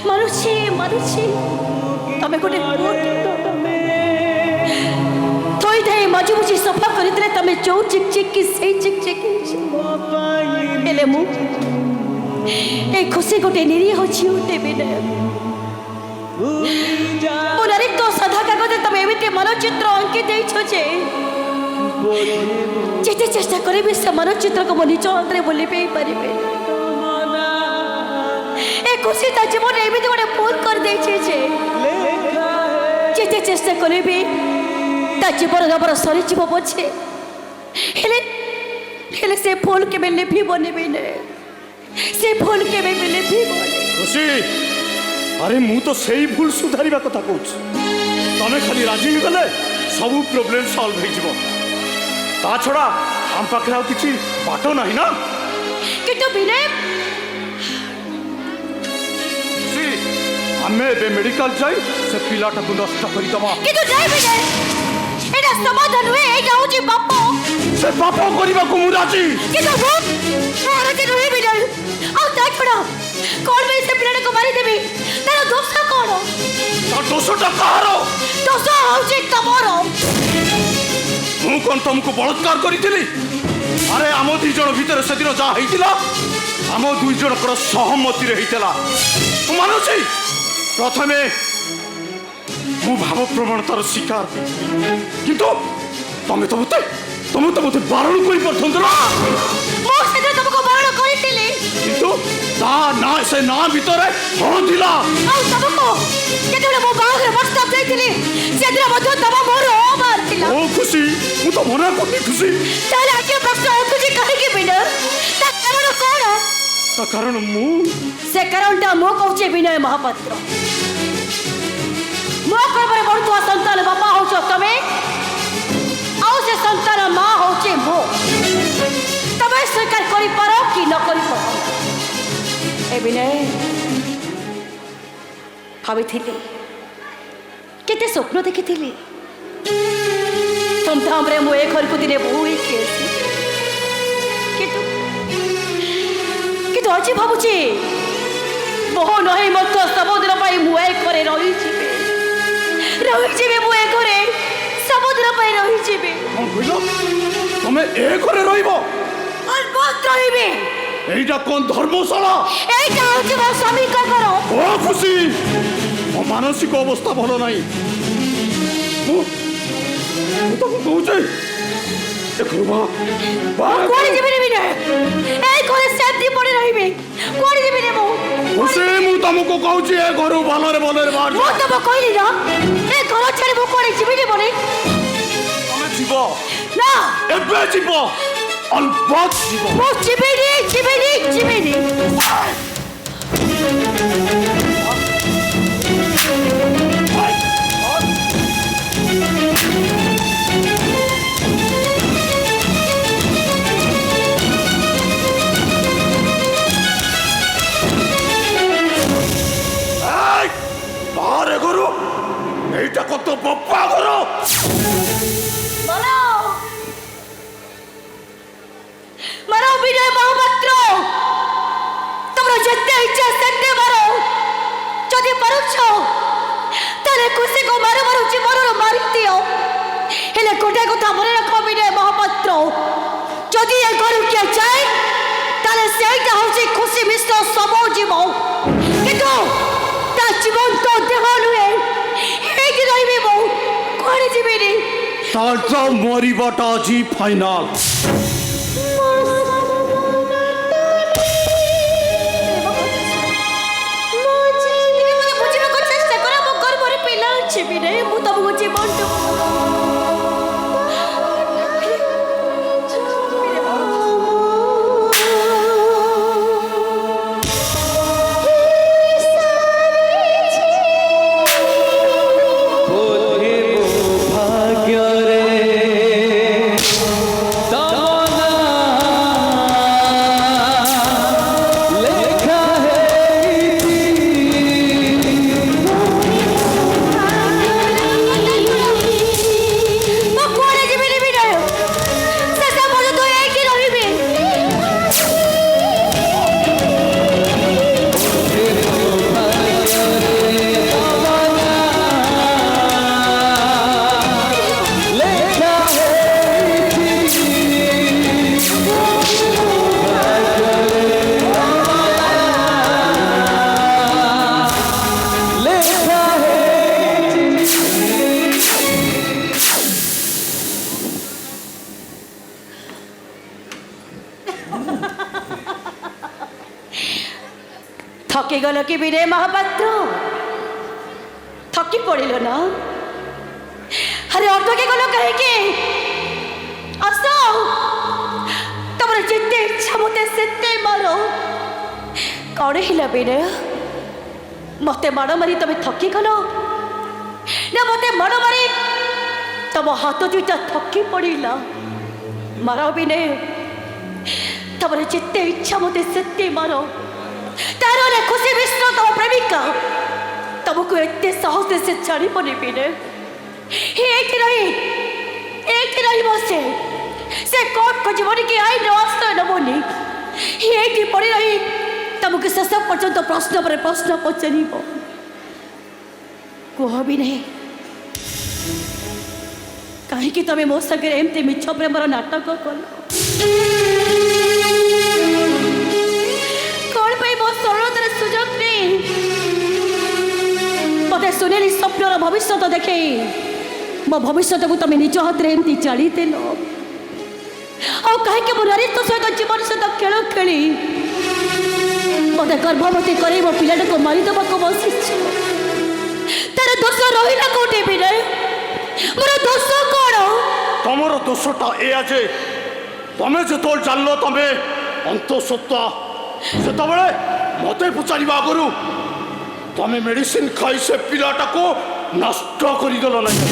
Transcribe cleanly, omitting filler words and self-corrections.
মানুষে মানুষে তবে গোটে থই থাই মঝি মঝি সফা করিলে তুমি চৌ চিক চিক কি সেই চিক চিক হেলে মু এই খুশি গোটে নিরীহ ঝিউটে বিনে মোনারে তো সাদা কাগজে তুমি এমিতি মানচিত্র অঙ্কি ଦେଇଛ যে যেতে চেষ্টা করিবি সে মানচিত্রকে মো নিজ অন্তরে বলি পারিবে এ খুশি তা জীবনে এমিতি গোটে ভুল করে ଦେଇছে যে যেতে চেষ্টা করিবি তা জীবন আমার সরিଯିବ পছে হেলে হেলে সে ফুল কেবে লিভিবনি বিনে से भूल के भी मिले भी बोले खुशी अरे मु तो सही भूल सुधारिबा कथा कहूँ तमे खाली राजी हो गले सब प्रॉब्लम सॉल्व हो जिवो ता छड़ा हम पाखे आ किछि बाटो नाही ना किंतु बिने खुशी हमें बे मेडिकल जाई से पिलाटा को नष्ट करी दमा किंतु जाई बिने एटा समाधान हुए एटा होची बापो से बापो करिबा को मु राजी किंतु वो अरे के रही बिने आ ता छड़ा कौन में से पिलाटा को मारी देबी तार दोष कोन ता दोषटा कहारो दोष होची तमरो मु कोन तुमको बलात्कार करिथिली अरे आम दुई जन भितर से दिन जा हेतिला आम दुई जन कर सहमति रे हेतिला तू मानुछि प्रथमे मु भाव प्रवणतार शिकार किंतु तमे तो मते बारण कोई पर्थंत ना मो से तुमको बारण करिथिली किंतु ता ना से ना भितर हळदिला आ तुमको केतुले मो बागर प्रस्ताव देथिली से दिन मध्य तमा मोर मारथिला ओ खुशी मु तो मना करनी खुशी ताले आके प्रश्न तुझे कहे कि बिना ता कारण कोन ता कारण मु से कारणटा मो कहूचे विनय महापात्र मो कहबरे बड़ुआ संतान बापा होचो तमे आउ से संतान मां होचे मो तमे स्वीकार करि पारो कि न करि पारो ए विनय भाबिथिली केते स्वप्न देखिथिली तुम धामरे मो ए घर को दिने भूई केसी किंतु आज भाबुची मोह नहीं मत समुद्र पाई मुए करे रही जीवे मुए करे समुद्र पाई रही जीवे कोन कहिलो तमे ए घरे रहिबो अलबत रहिबे एइटा कोन धर्मशाला एइटा होची मो स्वामी का करो ओ खुशी ओ मानसिक अवस्था भलो नाही मु तो कहूचे देखो बा कोड़ी जीवे रे बिना ए घरे शांति पड़ी रहिबे कोड़ी जीवे रे मो खुशी मु तुमको कहूचे ए घरु भलरे बाहर मो तो कहली ना ए घर छाड़ी मो कोड़ी जीवे रे बोले तमे जीवो ना एबे जीवो अलबत जीवो मो जीवे रे बाहर गुरु এইটা কত বাপ্পা গুরু বলো মারো বিনয় মহাপাত্র তোমরা যেতে ইচ্ছা সেতে মারো যদি পারছ তাহলে খুশি কো মারো মারো জীবন মারি দিও হেলে কোটে কথা মনে রাখো বিনয় মহাপাত্র যদি এ ঘরে কে চাই তাহলে সেইটা হচ্ছে খুশি মিশ্র সব জীব কিন্তু তা জীবন তো দেহ নুহে এইটি রইবে বউ কোড়ে যাবে রে তালটা মরিবাটা জি ফাইনাল চেষ্টা করা মো গর্ভরে পিলা আছে বিনে মু তমু জীবন ভাগ্য রে ঠকে গেল কি বিনে মহাপাত্র? ঠকি পড়িল না? আরে অটকে গেল কাহিকি? আস, তোমার যেতে ইচ্ছা মতে সেতে মারো। কଣ ହେଲା ବିନୟ? ମତେ ମାଡ଼ ମାରି ତମେ ଥକି ଗଲ ନା ମତେ ମାଡ଼ ମାରି ତମ ହାତ ଦୁଇଟା ଥକି ପଡ଼ିଲା? ମାର ବିନୟ, ତମର ଯେତେ ଇଚ୍ଛା ମତେ ସେତେ ମାର। ତାର ନା ଖୁସି ବିଷ୍ଣୁ ତମ ପ୍ରେମିକା ତମକୁ ଏତେ ସହଜରେ ସେ ଛାଡ଼ିବନି ବିନୟ। ଏଇଠି ରହିବ ସେ କୋର୍ଟକୁ ଯିବନି କି ଆଇନର ଆଶ୍ରୟ ନେବନି। ଏଇଠି ପଡ଼ି ରହି ତମକୁ ଶେଷ ପର୍ଯ୍ୟନ୍ତ ପ୍ରଶ୍ନ ପରେ ପ୍ରଶ୍ନ ପଚାରିବ। କୁହ ବିନୟ, କାହିଁକି ତମେ ମୋ ସାଙ୍ଗରେ ଏମିତି ମିଛ ପ୍ରେମର ନାଟକ କଲ? କ'ଣ ପାଇଁ ମୋ ସରଳତାର ସୁଯୋଗ ନେଇ ମୋତେ ସୁନେଲି ସ୍ୱପ୍ନର ଭବିଷ୍ୟତ ଦେଖେଇ ମୋ ଭବିଷ୍ୟତକୁ ତମେ ନିଜ ହାତରେ ଏମିତି ଚାଳିଦେଲ? ଆଉ କାହିଁକି ମୋ ନାରୀତ୍ୱ ସହିତ ଜୀବନ ସହିତ ଖେଳ ଖେଳି ମୋତେ ଗର୍ଭବତୀ କରେଇ ମୋ ପିଲାଟାକୁ ମାରିଦେବାକୁ ବସିଛ? ତାର ଦୋଷ ରହିଲା କୋଉଠି ବିନୟ? ମୋର ଦୋଷ କ'ଣ? ତମର ଦୋଷଟା ଏଇଆ ଯେ ତମେ ଯେତେବେଳେ ଜାଣିଲ ତମେ ଅନ୍ତଃସତ୍ତ୍ୱା, ସେତେବେଳେ ମତେ ପଚାରିବା ଆଗରୁ ତମେ ମେଡିସିନ ଖାଇ ସେ ପିଲାଟାକୁ ନଷ୍ଟ କରିଦେଲ ନାହିଁ।